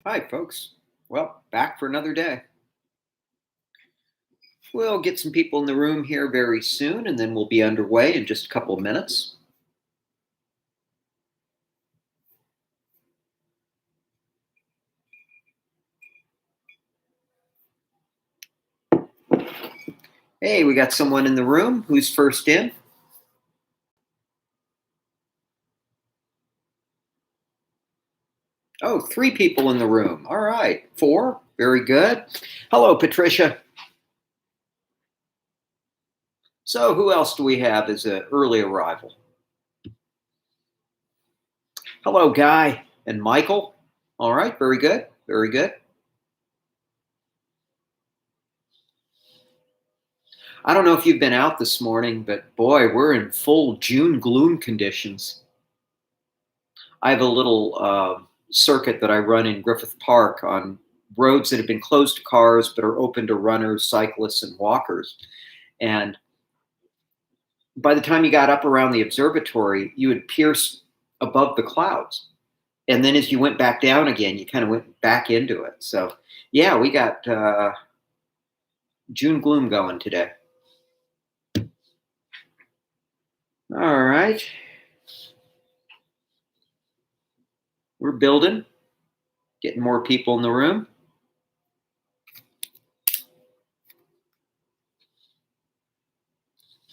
Hi, folks. Well, back for another day. We'll get some people in the room here very soon, and then we'll be underway in just a couple of minutes. Hey, we got someone in the room. Who's first in? Oh, three people in the room. All right. Four. Very good. Hello, Patricia. So, who else do we have as an early arrival? Hello, Guy and Michael. All right. Very good. Very good. I don't know if you've been out this morning, but boy, we're in full June gloom conditions. I have a little circuit that I run in Griffith Park on roads that have been closed to cars but are open to runners, cyclists, and walkers. And by the time you got up around the observatory, you would pierce above the clouds. And then as you went back down again, you kind of went back into it. So, yeah, we got June gloom going today. All right. We're building, getting more people in the room.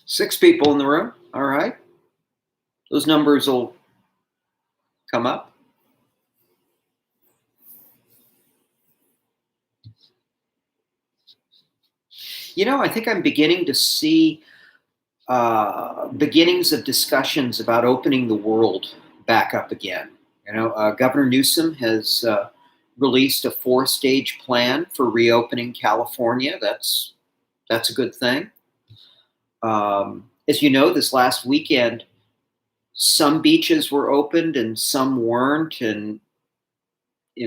Six people in the room. All right. Those numbers will come up. I think I'm beginning to see beginnings of discussions about opening the world back up again. Governor Newsom has released a four-stage plan for reopening California. That's a good thing. As you know, this last weekend, some beaches were opened and some weren't, and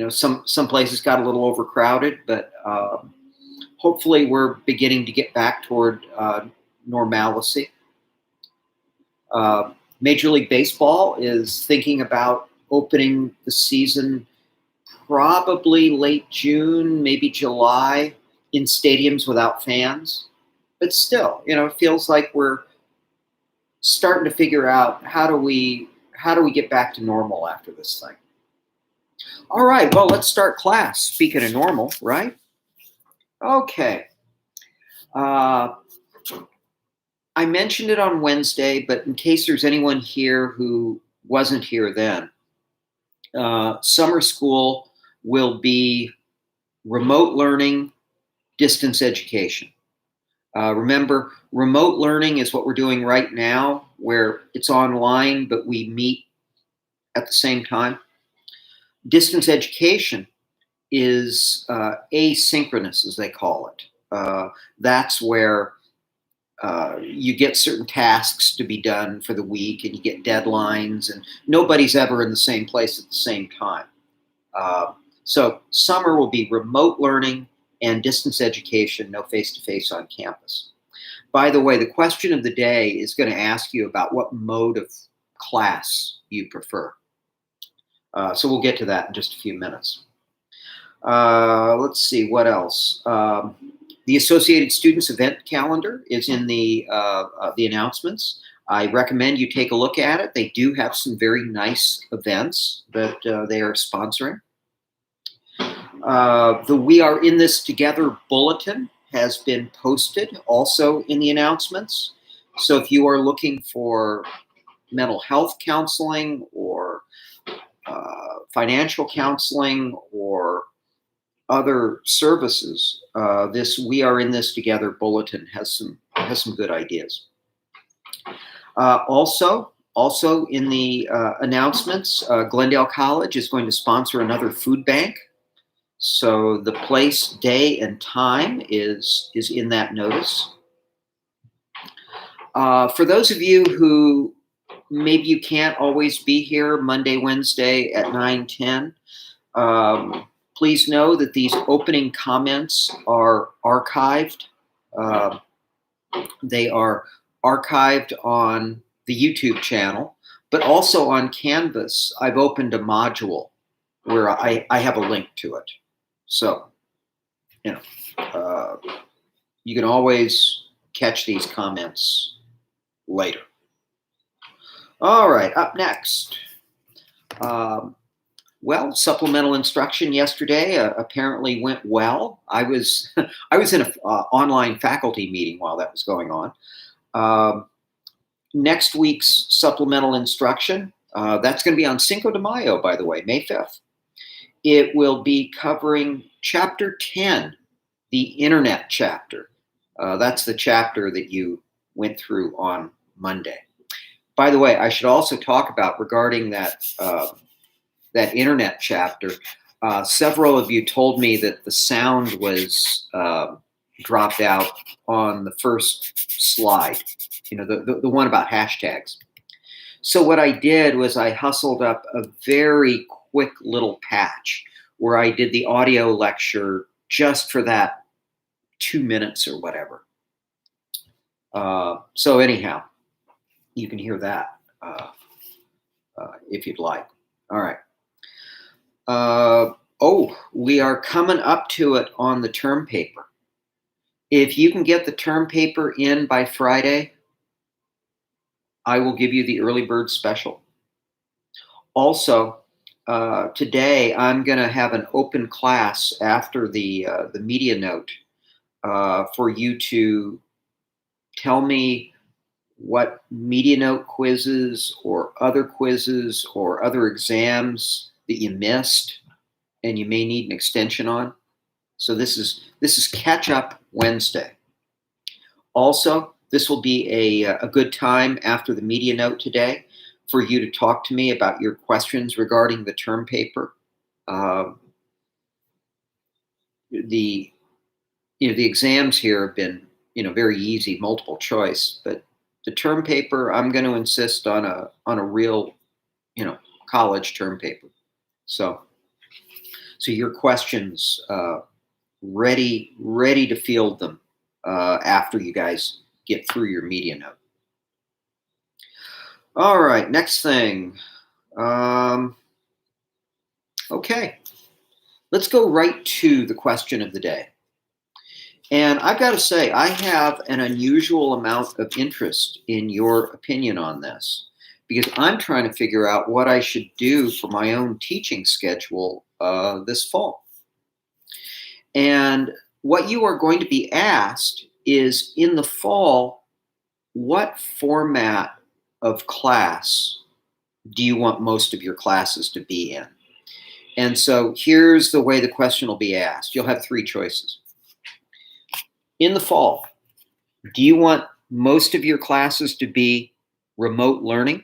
some places got a little overcrowded. But hopefully, we're beginning to get back toward normalcy. Major League Baseball is thinking about opening the season probably late June, maybe July, in stadiums without fans. But still, it feels like we're starting to figure out how do we get back to normal after this thing. All right, well, let's start class. Speaking of normal, right? Okay. Uh, I mentioned it on Wednesday, but in case there's anyone here who wasn't here then, summer school will be remote learning, distance education. Remember, remote learning is what we're doing right now, where it's online, but we meet at the same time. Distance education is asynchronous, as they call it. That's where you get certain tasks to be done for the week, and you get deadlines, and nobody's ever in the same place at the same time. So summer will be remote learning and distance education, no face-to-face on campus. By the way, the question of the day is going to ask you about what mode of class you prefer. So we'll get to that in just a few minutes. Let's see, what else? The Associated Students event calendar is in the announcements. I recommend you take a look at it. They do have some very nice events that they are sponsoring. The We Are In This Together bulletin has been posted also in the announcements. So if you are looking for mental health counseling or financial counseling or other services, this We Are In This Together bulletin has some good ideas. Also in the announcements, Glendale College is going to sponsor another food bank. So the place, day, and time is in that notice. For those of you who maybe you can't always be here Monday, Wednesday at 9:10, please know that these opening comments are archived. They are archived on the YouTube channel, but also on Canvas. I've opened a module where I have a link to it. So, you know, you can always catch these comments later. All right, up next. Well, supplemental instruction yesterday apparently went well. I was I was in an online faculty meeting while that was going on. Next week's supplemental instruction, that's going to be on Cinco de Mayo, by the way, May 5th. It will be covering Chapter 10, the Internet chapter. That's the chapter that you went through on Monday. By the way, I should also talk about regarding that Internet chapter. Several of you told me that the sound was dropped out on the first slide, the one about hashtags. So what I did was I hustled up a very quick little patch where I did the audio lecture just for that 2 minutes or whatever. So anyhow, you can hear that if you'd like. All right. We are coming up to it on the term paper. If you can get the term paper in by Friday, I will give you the early bird special. Also, today I'm going to have an open class after the media note for you to tell me what media note quizzes or other exams that you missed and you may need an extension on. So this is Catch Up Wednesday. Also, this will be a good time after the media note today for you to talk to me about your questions regarding the term paper. The exams here have been very easy, multiple choice, but the term paper, I'm going to insist on a real college term paper. So your questions, ready to field them after you guys get through your media note. All right, next thing. Okay, let's go right to the question of the day. And I've got to say, I have an unusual amount of interest in your opinion on this because I'm trying to figure out what I should do for my own teaching schedule this fall. And what you are going to be asked is, in the fall, what format of class do you want most of your classes to be in? And so here's the way the question will be asked. You'll have 3 choices. In the fall, do you want most of your classes to be remote learning?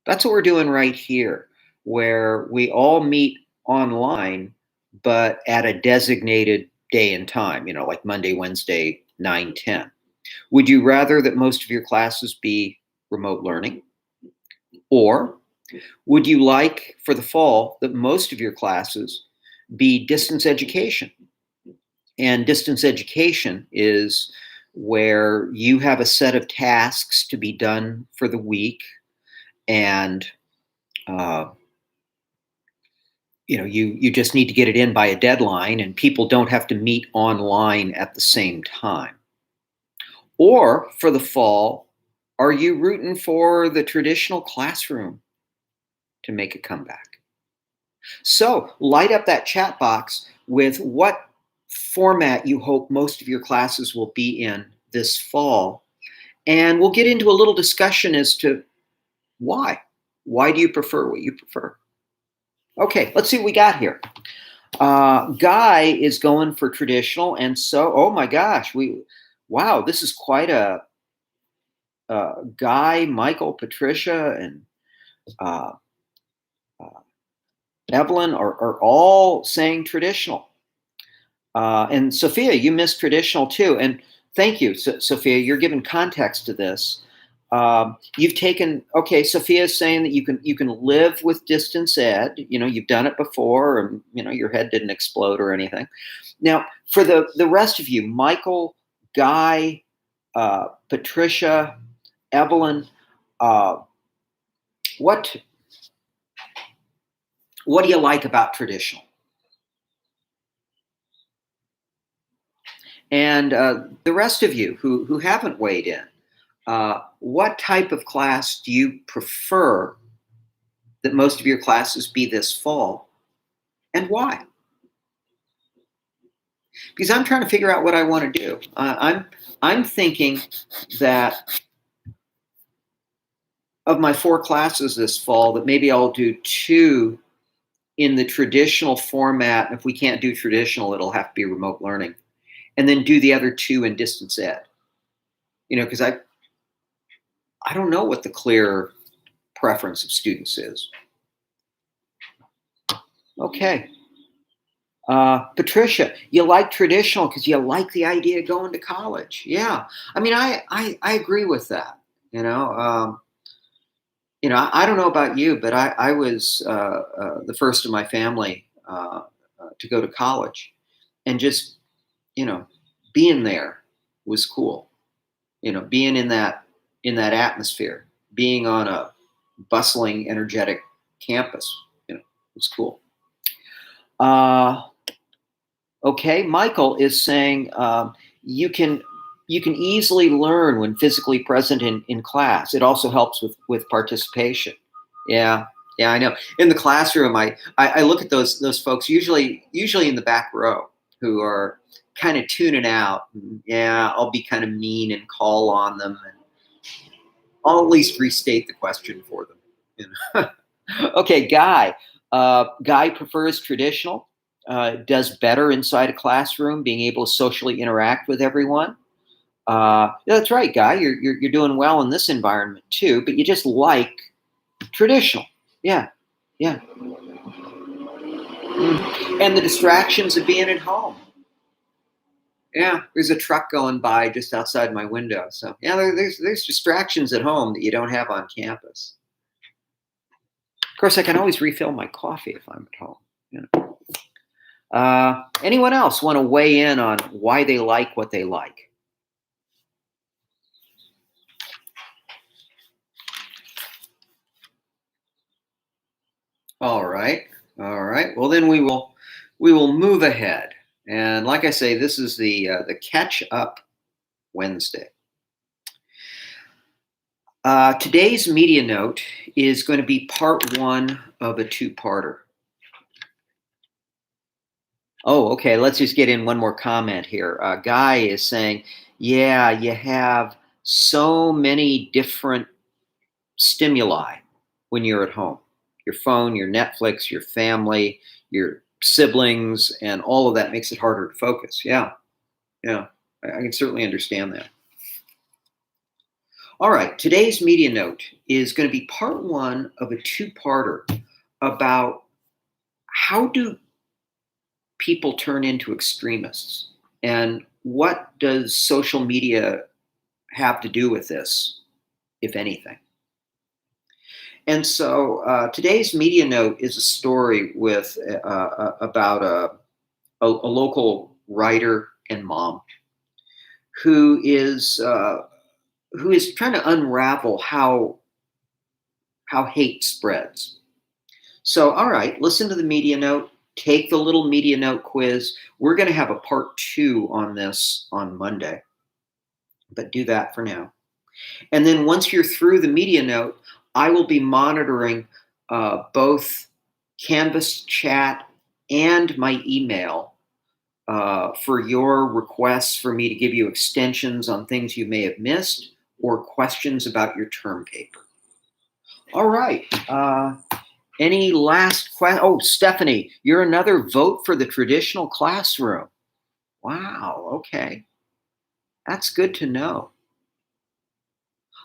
That's what we're doing right here, where we all meet online, but at a designated day and time, like Monday, Wednesday, 9-10. Would you rather that most of your classes be remote learning? Or would you like for the fall that most of your classes be distance education? And distance education is where you have a set of tasks to be done for the week, and you just need to get it in by a deadline, and people don't have to meet online at the same time. Or for the fall, are you rooting for the traditional classroom to make a comeback? So light up that chat box with what format you hope most of your classes will be in this fall. And we'll get into a little discussion as to why. Why do you prefer what you prefer? Okay, let's see what we got here. Guy is going for traditional, and so, oh my gosh, wow, this is quite a Guy, Michael, Patricia, and Evelyn are all saying traditional. And Sophia, you missed traditional too. And thank you, Sophia. You're giving context to this. You've taken, okay, Sophia's saying that you can live with distance ed. You've done it before, and your head didn't explode or anything. Now, for the rest of you, Michael, Guy, Patricia, Evelyn, what What do you like about traditional? And the rest of you who haven't weighed in, what type of class do you prefer that most of your classes be this fall, and why? Because I'm trying to figure out what I want to do. I'm thinking that of my 4 classes this fall, that maybe I'll do 2 in the traditional format. If we can't do traditional, it'll have to be remote learning, and then do the other 2 in distance ed. Because I don't know what the clear preference of students is. Okay. Patricia, you like traditional because you like the idea of going to college. Yeah. I mean, I agree with that. You know, um, I don't know about you, but I was the first of my family to go to college, and just, you know, being there was cool. Being in that atmosphere, being on a bustling, energetic campus, was cool. Uh, Okay, Michael is saying you can easily learn when physically present in class. It also helps with participation. Yeah, yeah, I know. In the classroom, I look at those folks usually in the back row who are kind of tuning out. Yeah, I'll be kind of mean and call on them, and I'll at least restate the question for them. Okay, Guy. Guy prefers traditional. Does better inside a classroom, being able to socially interact with everyone. Yeah, that's right, Guy. You're doing well in this environment too, but you just like traditional. Yeah, yeah. And the distractions of being at home. Yeah, there's a truck going by just outside my window. So yeah, there's distractions at home that you don't have on campus. Of course, I can always refill my coffee if I'm at home. You know. Anyone else want to weigh in on why they like what they like? All right, all right. Well, then we will move ahead. And like I say, this is the catch up Wednesday. Today's media note is going to be part 1 of a 2-parter. Oh, okay. Let's just get in one more comment here. Guy is saying, yeah, you have so many different stimuli when you're at home: your phone, your Netflix, your family, your siblings, and all of that makes it harder to focus. Yeah, yeah. I can certainly understand that. All right. Today's media note is going to be part 1 of a 2-parter about how do people turn into extremists, and what does social media have to do with this, if anything. And so today's media note is a story about a local writer and mom who is trying to unravel how hate spreads. So, all right, listen to the media note. Take the little media note quiz. We're going to have a part 2 on this on Monday, but do that for now. And then once you're through the media note, I will be monitoring both Canvas chat and my email for your requests for me to give you extensions on things you may have missed, or questions about your term paper. All right. Any last question? Oh, Stephanie, you're another vote for the traditional classroom. Wow. Okay. That's good to know.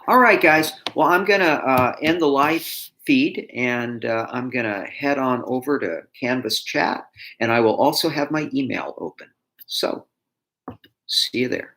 All right, guys. Well, I'm going to end the live feed, and I'm going to head on over to Canvas chat, and I will also have my email open. So see you there.